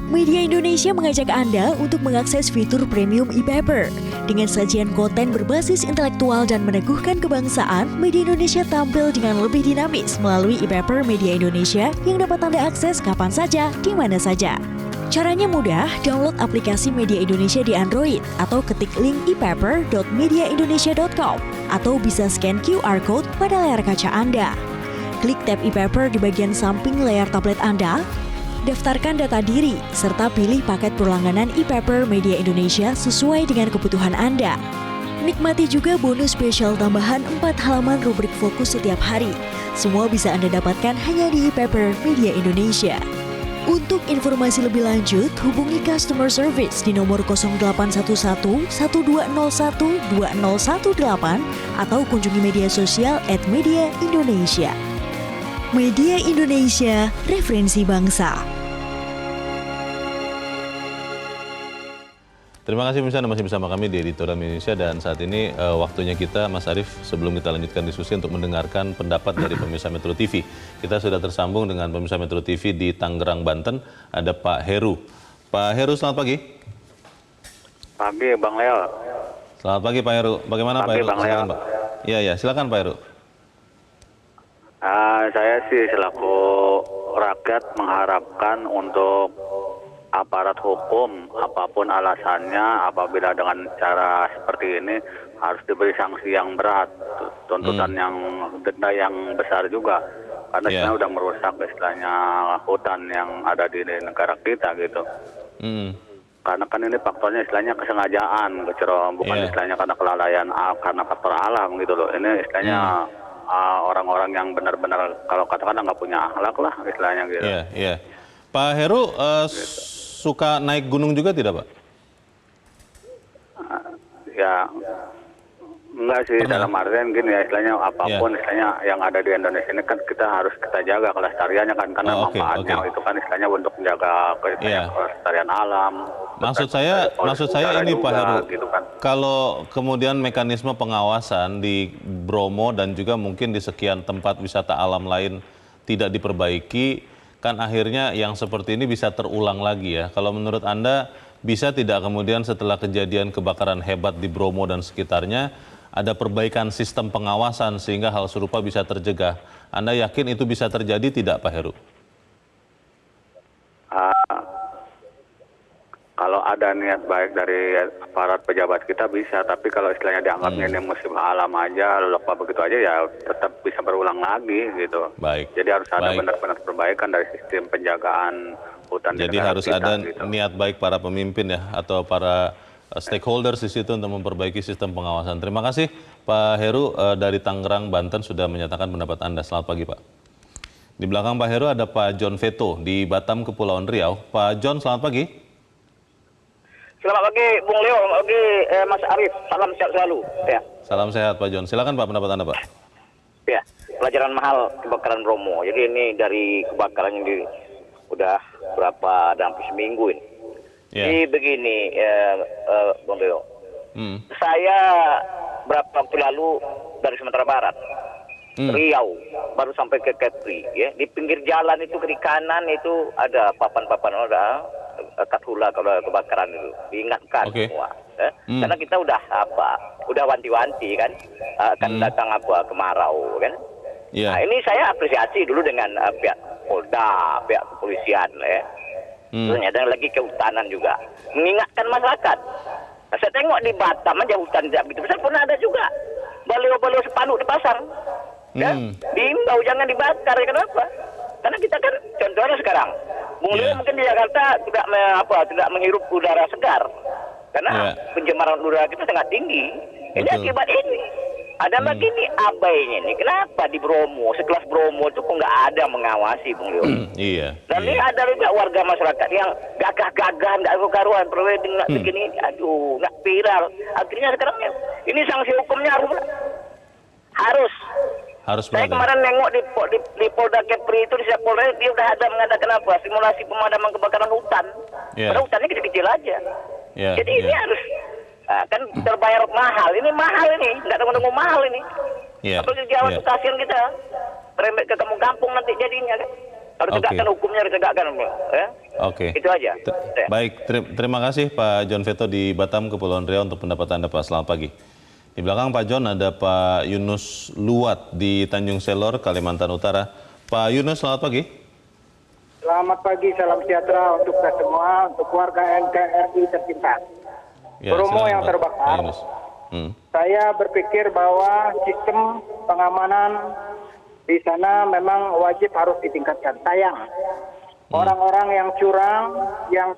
Media Indonesia mengajak Anda untuk mengakses fitur premium e-paper. Dengan sajian konten berbasis intelektual dan meneguhkan kebangsaan, Media Indonesia tampil dengan lebih dinamis melalui e-paper Media Indonesia yang dapat Anda akses kapan saja, di mana saja. Caranya mudah, download aplikasi Media Indonesia di Android atau ketik link e-paper.mediaindonesia.com atau bisa scan QR Code pada layar kaca Anda. Klik tab e-paper di bagian samping layar tablet Anda, daftarkan data diri, serta pilih paket berlangganan e-paper Media Indonesia sesuai dengan kebutuhan Anda. Nikmati juga bonus spesial tambahan 4 halaman rubrik fokus setiap hari. Semua bisa Anda dapatkan hanya di e-paper Media Indonesia. Untuk informasi lebih lanjut, hubungi customer service di nomor 0811 1201 2018 atau kunjungi media sosial @Media Indonesia. Media Indonesia, referensi bangsa. Terima kasih pemirsa, Anda masih bersama kami di Editorial Indonesia dan saat ini waktunya kita, Mas Arief, sebelum kita lanjutkan diskusi untuk mendengarkan pendapat dari pemirsa Metro TV. Kita sudah tersambung dengan pemirsa Metro TV di Tangerang, Banten. Ada Pak Heru. Pak Heru, selamat pagi. Pagi, Bang Leo. Selamat pagi, Pak Heru. Bagaimana Pak Heru? Bang Leo. Pak. Iya, silakan Pak Heru. Saya sih selaku rakyat mengharapkan untuk aparat hukum, apapun alasannya, apabila dengan cara seperti ini harus diberi sanksi yang berat, tuntutan yang denda yang besar juga, karena istilahnya udah merusak istilahnya hutan yang ada di negara kita gitu. Karena kan ini faktornya istilahnya kesengajaan, bukan istilahnya karena kelalaian, karena faktor alam gitu loh. Ini istilahnya orang-orang yang benar-benar kalau katakan nggak punya akhlak lah istilahnya gitu. Iya. Pak Heru suka naik gunung juga tidak, Pak? Ya enggak sih, dalam artian gini ya, istilahnya apapun istilahnya yang ada di Indonesia ini kan kita harus kita jaga kelestariannya kan, karena manfaatnya itu kan istilahnya untuk menjaga kelestarian alam. Maksud saya ini Pak Heru, gitu kan. kalau kemudian mekanisme pengawasan di Bromo dan juga mungkin di sekian tempat wisata alam lain tidak diperbaiki, kan akhirnya yang seperti ini bisa terulang lagi ya. Kalau menurut Anda, bisa tidak kemudian setelah kejadian kebakaran hebat di Bromo dan sekitarnya, ada perbaikan sistem pengawasan sehingga hal serupa bisa tercegah? Anda yakin itu bisa terjadi tidak, Pak Heru? Kalau ada niat baik dari aparat pejabat kita bisa, tapi kalau istilahnya dianggapnya ini musibah alam aja, lupa begitu aja ya tetap bisa berulang lagi gitu. Baik. Jadi harus ada benar-benar perbaikan dari sistem penjagaan hutan. Jadi harus ada niat baik para pemimpin ya, atau para stakeholders di situ untuk memperbaiki sistem pengawasan. Terima kasih Pak Heru dari Tangerang, Banten sudah menyatakan pendapat Anda. Selamat pagi Pak. Di belakang Pak Heru ada Pak John Veto di Batam, Kepulauan Riau. Pak John, selamat pagi. Selamat pagi Bung Leo, selamat pagi Mas Arif, salam sehat selalu. Ya. Salam sehat Pak John. Silakan Pak, pendapat Anda Pak. Ya, pelajaran mahal kebakaran Bromo. Jadi ini dari kebakaran ini udah berapa, hampir seminggu ini. Jadi begini Bung Leo, saya berapa waktu lalu dari Sumatera Barat, Riau, baru sampai ke Kepri. Ya. Di pinggir jalan itu kiri kanan itu ada papan-papan kathula kalau kebakaran itu diingatkan semua, karena kita udah wanti-wanti kan, akan datang kemarau kan. Nah ini saya apresiasi dulu dengan pihak Polda, pihak kepolisian ya. Ternyata lagi kehutanan juga mengingatkan masyarakat. Nah, saya tengok di Batam aja hutan tidak begitu besar pun ada juga baliho-baliho spanduk dipasang, ya, diimbau jangan dibakar. Kenapa? Karena kita kan contohnya sekarang, Bung Leo mungkin di Jakarta tidak menghirup udara segar karena pencemaran udara kita sangat tinggi. Ini akibat ini. Ada lagi nih abainya nih. Kenapa di Bromo, sekelas Bromo itu kok nggak ada mengawasi, Bung Leo? Dan ini ada juga warga masyarakat yang gagah-gagah, nggak karuan, prewedding nggak begini, aduh, nggak viral. Akhirnya sekarang ini sanksi hukumnya harus. Saya kemarin nengok di Polda Kepri itu, di Polda dia udah ada mengadakan simulasi pemadaman kebakaran hutan. Padahal hutannya kecil-kecil aja. Jadi ini harus kan terbayar mahal. Ini mahal ini, nggak tunggu-tunggu mahal ini. Apalagi jalan tuh kasihan kita, rembet ke kampung-kampung nanti jadinya kan. Harus tegakkan hukumnya, harus tegakkan. Itu aja. Baik, terima kasih Pak John Veto di Batam, Kepulauan Riau untuk pendapat Anda Pak. Selamat pagi. Di belakang Pak John ada Pak Yunus Luat di Tanjung Selor, Kalimantan Utara. Pak Yunus, selamat pagi. Selamat pagi, salam sejahtera untuk kita semua, untuk warga NKRI tercinta. Bromo yang terbakar, saya berpikir bahwa sistem pengamanan di sana memang wajib harus ditingkatkan. Sayang, orang-orang yang curang, yang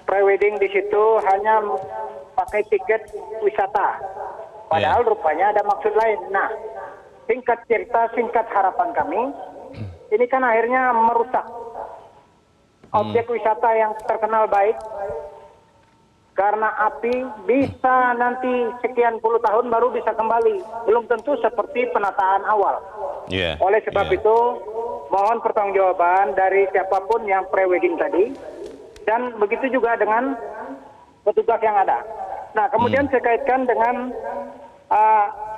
prewedding di situ hanya pakai tiket wisata. Padahal rupanya ada maksud lain. Nah, singkat cerita, singkat harapan kami, ini kan akhirnya merusak objek wisata yang terkenal baik. Karena api bisa nanti sekian puluh tahun baru bisa kembali. Belum tentu seperti penataan awal. Oleh sebab itu, mohon pertanggungjawaban dari siapapun yang prewedding tadi. Dan begitu juga dengan petugas yang ada. Nah, kemudian saya kaitkan dengan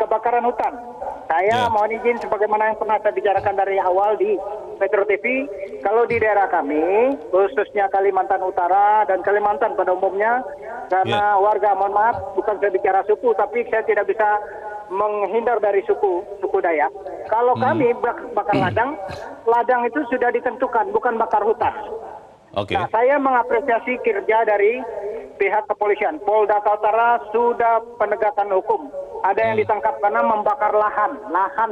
kebakaran hutan. Saya mohon izin sebagaimana yang pernah saya bicarakan dari awal di Metro TV, kalau di daerah kami, khususnya Kalimantan Utara dan Kalimantan pada umumnya, karena warga, mohon maaf, bukan saya bicara suku, tapi saya tidak bisa menghindar dari suku Dayak. Kalau kami bakar ladang itu sudah ditentukan, bukan bakar hutan. Oke. Nah, saya mengapresiasi kerja dari pihak kepolisian. Polda Kaltara sudah penegakan hukum. Ada yang ditangkap karena membakar lahan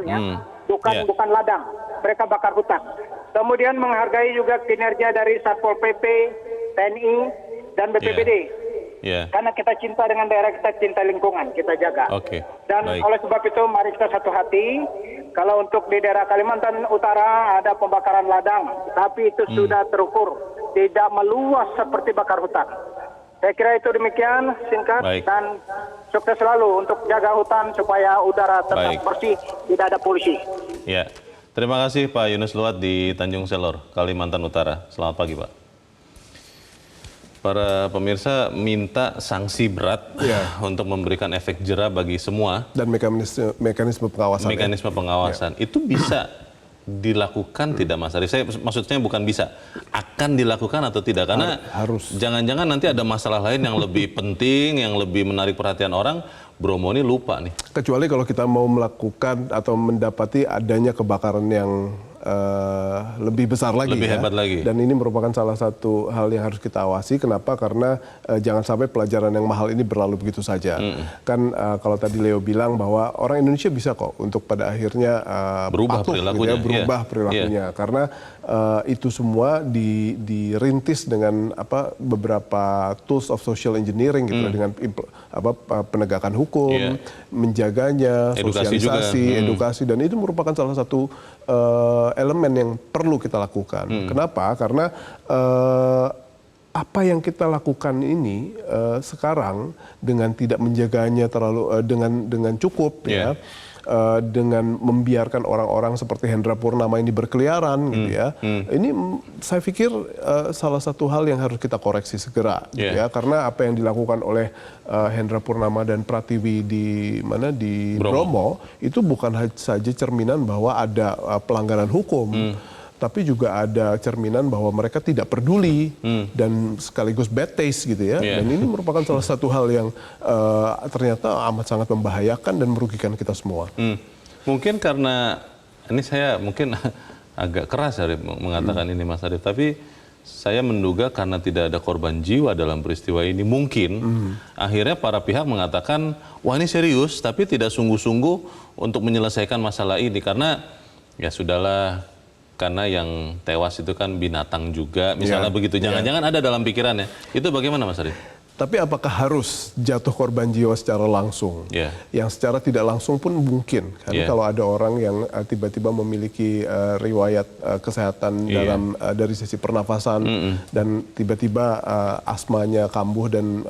ya, bukan ladang. Mereka bakar hutan. Kemudian menghargai juga kinerja dari Satpol PP, TNI, dan BPBD. Karena kita cinta dengan daerah, kita cinta lingkungan, kita jaga. Dan oleh sebab itu mari kita satu hati. Kalau untuk di daerah Kalimantan Utara ada pembakaran ladang, tapi itu sudah terukur, tidak meluas seperti bakar hutan. Saya kira itu demikian singkat dan sukses selalu untuk jaga hutan supaya udara tetap bersih, tidak ada polusi. Ya, terima kasih Pak Yunus Luat di Tanjung Selor, Kalimantan Utara. Selamat pagi Pak. Para pemirsa minta sanksi berat untuk memberikan efek jera bagi semua. Dan mekanisme pengawasan. Mekanisme pengawasan. Itu bisa dilakukan tidak Mas Arief? Saya maksudnya bukan bisa, akan dilakukan atau tidak? Karena harus. Jangan-jangan nanti ada masalah lain yang lebih penting, yang lebih menarik perhatian orang, Bromo ini lupa nih. Kecuali kalau kita mau melakukan atau mendapati adanya kebakaran yang lebih besar lagi, lebih hebat lagi. Dan ini merupakan salah satu hal yang harus kita awasi. Kenapa? Karena jangan sampai pelajaran yang mahal ini berlalu begitu saja. Kan kalau tadi Leo bilang bahwa orang Indonesia bisa kok untuk pada akhirnya berubah patuh, perilakunya, gitu ya, berubah perilakunya. Karena itu semua dirintis dengan beberapa tools of social engineering gitu, dengan penegakan hukum, menjaganya, sosialisasi, edukasi, dan itu merupakan salah satu elemen yang perlu kita lakukan. Kenapa? Karena apa yang kita lakukan ini sekarang dengan tidak menjaganya terlalu dengan cukup, dengan membiarkan orang-orang seperti Hendra Purnama ini berkeliaran, gitu ya. Ini saya pikir salah satu hal yang harus kita koreksi segera, gitu ya. Karena apa yang dilakukan oleh Hendra Purnama dan Pratiwi di Bromo itu bukan saja cerminan bahwa ada pelanggaran hukum, tapi juga ada cerminan bahwa mereka tidak peduli dan sekaligus bad taste gitu ya. Dan ini merupakan salah satu hal yang ternyata amat sangat membahayakan dan merugikan kita semua. Mungkin karena ini saya mungkin agak keras Arief mengatakan ini Mas Arief, tapi saya menduga karena tidak ada korban jiwa dalam peristiwa ini, mungkin akhirnya para pihak mengatakan, wah ini serius, tapi tidak sungguh-sungguh untuk menyelesaikan masalah ini. Karena ya sudahlah, karena yang tewas itu kan binatang juga, misalnya begitu. Jangan-jangan ada dalam pikirannya. Itu bagaimana Mas Arief? Tapi apakah harus jatuh korban jiwa secara langsung? Yang secara tidak langsung pun mungkin. Karena kalau ada orang yang tiba-tiba memiliki riwayat kesehatan dari sisi pernafasan dan tiba-tiba asmanya kambuh dan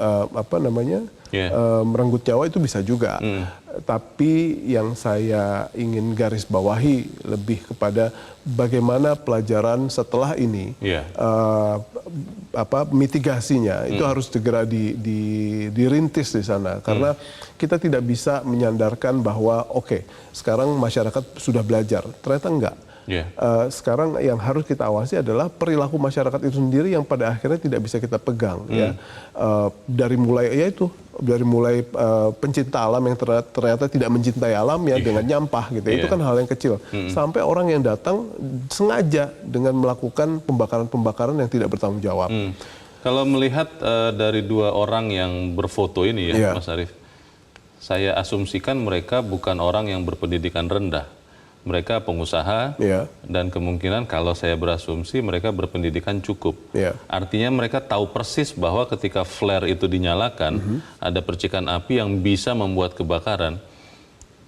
merenggut nyawa, itu bisa juga. Tapi yang saya ingin garis bawahi lebih kepada bagaimana pelajaran setelah ini, mitigasinya itu harus segera dirintis di sana. Karena kita tidak bisa menyandarkan bahwa sekarang masyarakat sudah belajar. Ternyata enggak. Sekarang yang harus kita awasi adalah perilaku masyarakat itu sendiri yang pada akhirnya tidak bisa kita pegang. Dari mulai pencinta alam yang ternyata tidak mencintai alam dengan nyampah gitu. Itu kan hal yang kecil. Sampai orang yang datang sengaja dengan melakukan pembakaran-pembakaran yang tidak bertanggung jawab. Kalau melihat dari dua orang yang berfoto ini Mas Arief, saya asumsikan mereka bukan orang yang berpendidikan rendah. Mereka pengusaha dan kemungkinan kalau saya berasumsi mereka berpendidikan cukup. Artinya mereka tahu persis bahwa ketika flare itu dinyalakan, ada percikan api yang bisa membuat kebakaran.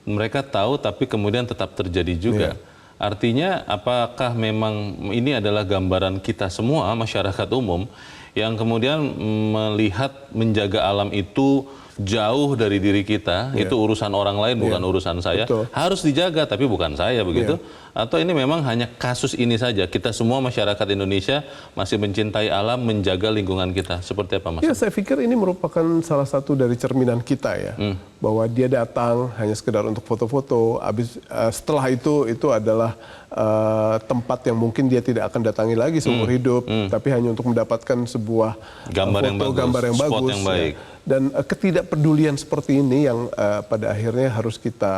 Mereka tahu tapi kemudian tetap terjadi juga. Artinya apakah memang ini adalah gambaran kita semua, masyarakat umum, yang kemudian melihat menjaga alam itu jauh dari diri kita, itu urusan orang lain, bukan urusan saya. Harus dijaga, tapi bukan saya, begitu? Atau ini memang hanya kasus ini saja? Kita semua masyarakat Indonesia masih mencintai alam, menjaga lingkungan kita. Seperti apa, Mas? Saya pikir ini merupakan salah satu dari cerminan kita ya. Bahwa dia datang hanya sekedar untuk foto-foto, setelah itu adalah tempat yang mungkin dia tidak akan datangi lagi seumur hidup, tapi hanya untuk mendapatkan sebuah gambar yang bagus, gambar yang bagus. Yang baik. Dan ketidakpedulian seperti ini yang pada akhirnya harus kita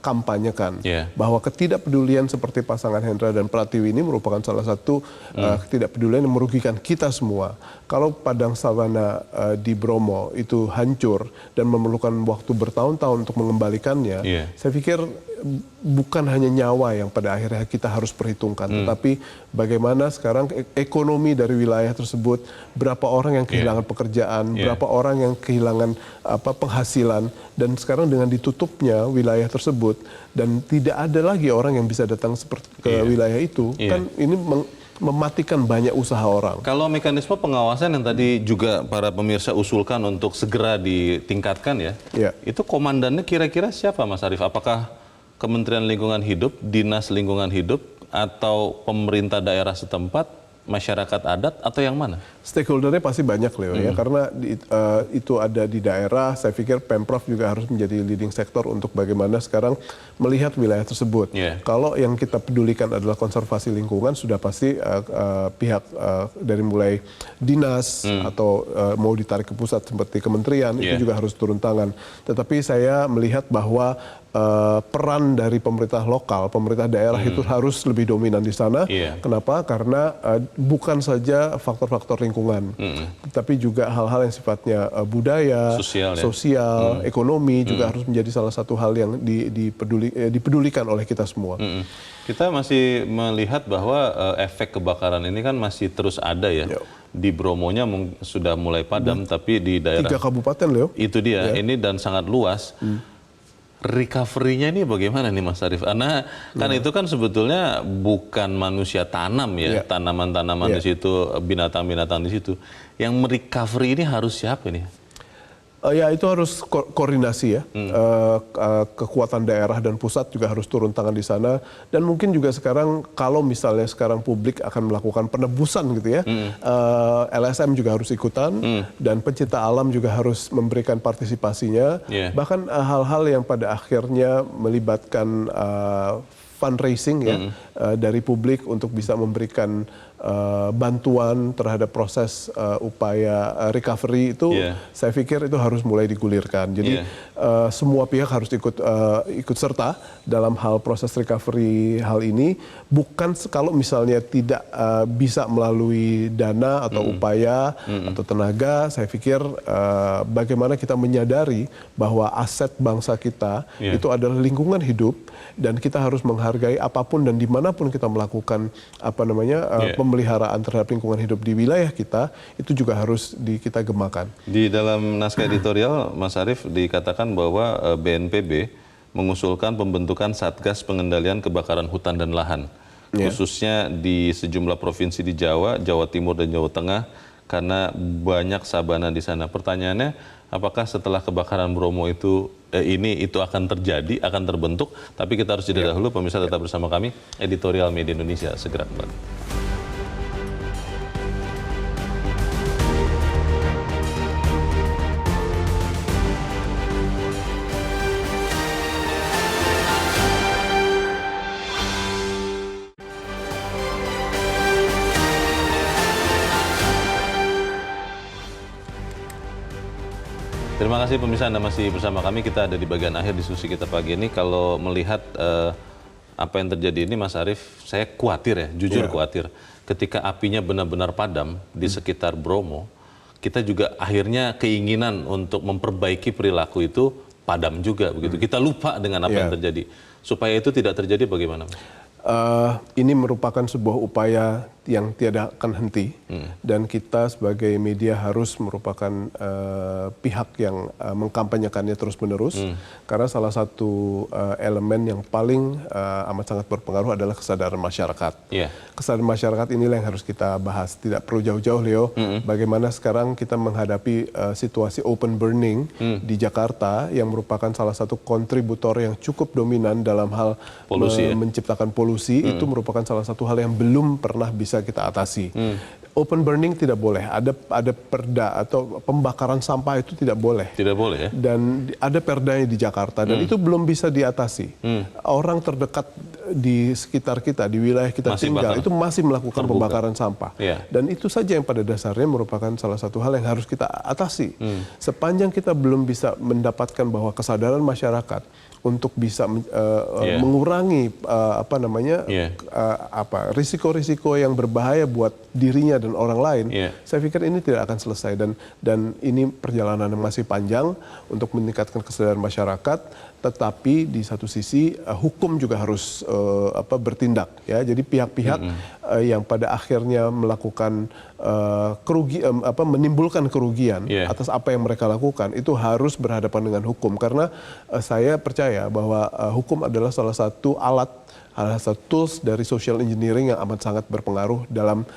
kampanyekan. Bahwa ketidakpedulian seperti pasangan Hendra dan Pratiwi ini merupakan salah satu ketidakpedulian yang merugikan kita semua. Kalau padang savana di Bromo itu hancur dan memerlukan waktu bertahun-tahun untuk mengembalikannya, saya pikir bukan hanya nyawa yang pada akhirnya kita harus perhitungkan, tetapi bagaimana sekarang ekonomi dari wilayah tersebut, berapa orang yang kehilangan pekerjaan, berapa orang yang kehilangan penghasilan, dan sekarang dengan ditutupnya wilayah tersebut dan tidak ada lagi orang yang bisa datang ke wilayah itu, kan ini mematikan banyak usaha orang. Kalau mekanisme pengawasan yang tadi juga para pemirsa usulkan untuk segera ditingkatkan itu komandannya kira-kira siapa, Mas Arief? Apakah Kementerian Lingkungan Hidup, Dinas Lingkungan Hidup, atau pemerintah daerah setempat, masyarakat adat, atau yang mana? Stakeholdernya pasti banyak, Leo, ya, karena itu ada di daerah. Saya pikir Pemprov juga harus menjadi leading sektor untuk bagaimana sekarang melihat wilayah tersebut. Kalau yang kita pedulikan adalah konservasi lingkungan, sudah pasti pihak dari mulai dinas atau mau ditarik ke pusat seperti kementerian, itu juga harus turun tangan. Tetapi saya melihat bahwa peran dari pemerintah lokal, pemerintah daerah itu harus lebih dominan di sana. Kenapa? Karena bukan saja faktor-faktor lingkungan, tapi juga hal-hal yang sifatnya budaya, sosial, ekonomi juga harus menjadi salah satu hal yang dipedulikan oleh kita semua. Kita masih melihat bahwa efek kebakaran ini kan masih terus ada ya. Di Bromonya sudah mulai padam, tapi di daerah 3 kabupaten, Leo. Itu dia, ini dan sangat luas. Recovery-nya ini bagaimana nih, Mas Arief? Karena kan itu kan sebetulnya bukan manusia tanam ya, tanaman-tanaman di situ, binatang-binatang di situ. Yang merecovery ini harus siapa nih? Ya, itu harus koordinasi ya. Kekuatan daerah dan pusat juga harus turun tangan di sana. Dan mungkin juga sekarang kalau misalnya sekarang publik akan melakukan penebusan gitu ya, LSM juga harus ikutan, dan pencinta alam juga harus memberikan partisipasinya. Bahkan hal-hal yang pada akhirnya melibatkan fundraising ya dari publik untuk bisa memberikan bantuan terhadap proses upaya recovery itu, saya pikir itu harus mulai digulirkan. Jadi semua pihak harus ikut serta dalam hal proses recovery hal ini. Bukan kalau misalnya tidak bisa melalui dana atau upaya atau tenaga, saya pikir bagaimana kita menyadari bahwa aset bangsa kita itu adalah lingkungan hidup, dan kita harus menghargai apapun dan dimanapun kita melakukan pemeliharaan terhadap lingkungan hidup di wilayah kita, itu juga harus kita gemakan. Di dalam naskah editorial, Mas Arief, dikatakan bahwa BNPB mengusulkan pembentukan Satgas Pengendalian Kebakaran Hutan dan Lahan, khususnya di sejumlah provinsi di Jawa, Jawa Timur, dan Jawa Tengah, karena banyak sabana di sana. Pertanyaannya, apakah setelah kebakaran Bromo itu akan terjadi, akan terbentuk? Tapi kita harus jeda dahulu. Pemirsa tetap bersama kami, Editorial Media Indonesia segera kembali. Terima kasih pemirsa, Anda masih bersama kami. Kita ada di bagian akhir diskusi kita pagi ini. Kalau melihat apa yang terjadi ini, Mas Arief, saya khawatir ya, jujur khawatir. Ketika apinya benar-benar padam di sekitar Bromo, kita juga akhirnya keinginan untuk memperbaiki perilaku itu padam juga begitu. Kita lupa dengan apa yang terjadi. Supaya itu tidak terjadi bagaimana, Mas? Ini merupakan sebuah upaya yang tiada akan henti, dan kita sebagai media harus merupakan pihak yang mengkampanyekannya terus-menerus, karena salah satu elemen yang paling amat sangat berpengaruh adalah kesadaran masyarakat. Kesadaran masyarakat inilah yang harus kita bahas. Tidak perlu jauh-jauh, Leo, bagaimana sekarang kita menghadapi situasi open burning di Jakarta yang merupakan salah satu kontributor yang cukup dominan dalam hal polusi, menciptakan polusi. Itu merupakan salah satu hal yang belum pernah bisa kita atasi. Open burning tidak boleh, ada perda atau pembakaran sampah itu tidak boleh. Tidak boleh ya? Dan ada perdanya di Jakarta, dan itu belum bisa diatasi. Orang terdekat di sekitar kita, di wilayah kita Masih tinggal, bakar. itu masih melakukan Terbuka. pembakaran sampah. Iya. Dan itu saja yang pada dasarnya merupakan salah satu hal yang harus kita atasi. Sepanjang kita belum bisa mendapatkan bahwa kesadaran masyarakat untuk bisa mengurangi risiko-risiko yang berbahaya buat dirinya dan orang lain, saya pikir ini tidak akan selesai, dan ini perjalanan yang masih panjang untuk meningkatkan kesadaran masyarakat. Tetapi di satu sisi hukum juga harus bertindak, ya. Jadi pihak-pihak yang pada akhirnya melakukan menimbulkan kerugian atas apa yang mereka lakukan itu harus berhadapan dengan hukum, karena saya percaya bahwa hukum adalah salah satu alat, salah satu tools dari social engineering yang amat sangat berpengaruh dalam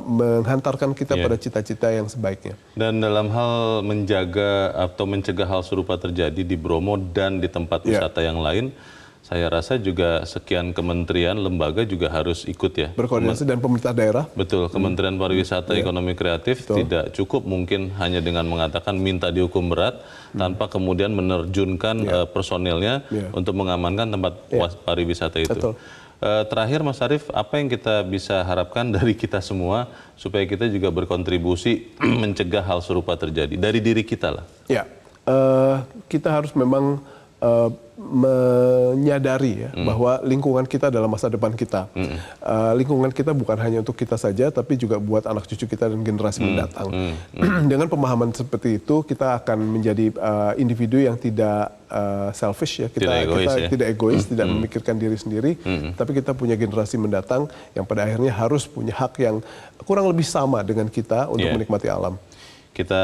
menghantarkan kita pada cita-cita yang sebaiknya. Dan dalam hal menjaga atau mencegah hal serupa terjadi di Bromo dan di tempat wisata yang lain, saya rasa juga sekian kementerian, lembaga juga harus ikut ya. Berkoordinasi dan pemerintah daerah. Betul, Kementerian Pariwisata Ekonomi Kreatif tidak cukup mungkin hanya dengan mengatakan minta dihukum berat tanpa kemudian menerjunkan personilnya untuk mengamankan tempat pariwisata itu. Betul. Terakhir Mas Arief, apa yang kita bisa harapkan dari kita semua supaya kita juga berkontribusi mencegah hal serupa terjadi dari diri kita lah? Ya, kita harus memang menyadari bahwa lingkungan kita adalah masa depan kita. Lingkungan kita bukan hanya untuk kita saja, tapi juga buat anak cucu kita dan generasi mendatang. Dengan pemahaman seperti itu, kita akan menjadi individu yang tidak selfish, ya. Kita tidak egois, tidak memikirkan diri sendiri, tapi kita punya generasi mendatang yang pada akhirnya harus punya hak yang kurang lebih sama dengan kita untuk menikmati alam. Kita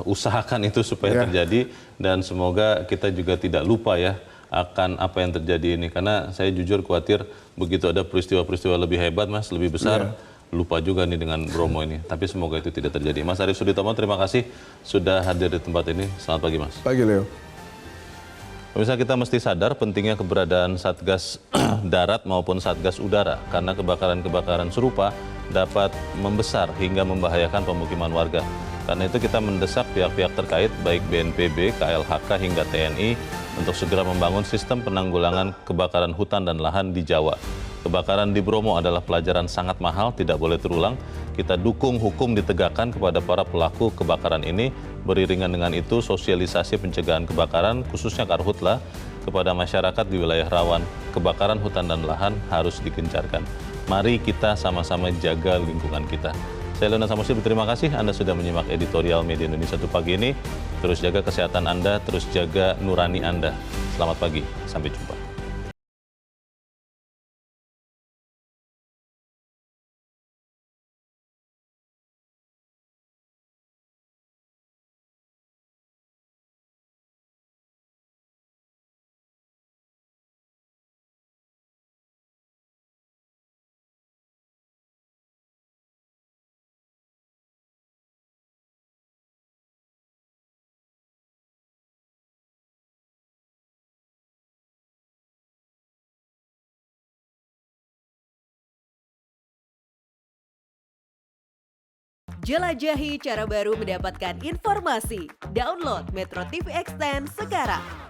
usahakan itu supaya terjadi, dan semoga kita juga tidak lupa ya akan apa yang terjadi ini, karena saya jujur khawatir begitu ada peristiwa-peristiwa lebih hebat, Mas, lebih besar, lupa juga nih dengan Bromo ini. Tapi semoga itu tidak terjadi. Mas Arief Suditomo, terima kasih sudah hadir di tempat ini. Selamat pagi, Mas. Pagi, Leo. Pemirsa, kita mesti sadar pentingnya keberadaan Satgas Darat maupun Satgas Udara, karena kebakaran-kebakaran serupa dapat membesar hingga membahayakan pemukiman warga. Karena itu kita mendesak pihak-pihak terkait, baik BNPB, KLHK hingga TNI, untuk segera membangun sistem penanggulangan kebakaran hutan dan lahan di Jawa. Kebakaran di Bromo adalah pelajaran sangat mahal, tidak boleh terulang. Kita dukung hukum ditegakkan kepada para pelaku kebakaran ini. Beriringan dengan itu, sosialisasi pencegahan kebakaran, khususnya Karhutla, kepada masyarakat di wilayah rawan kebakaran hutan dan lahan harus digencarkan. Mari kita sama-sama jaga lingkungan kita. Saya Leonard Samusi, berterima kasih Anda sudah menyimak editorial Media Indonesia pagi ini. Terus jaga kesehatan Anda, terus jaga nurani Anda. Selamat pagi, sampai jumpa. Jelajahi cara baru mendapatkan informasi. Download Metro TV Extend sekarang.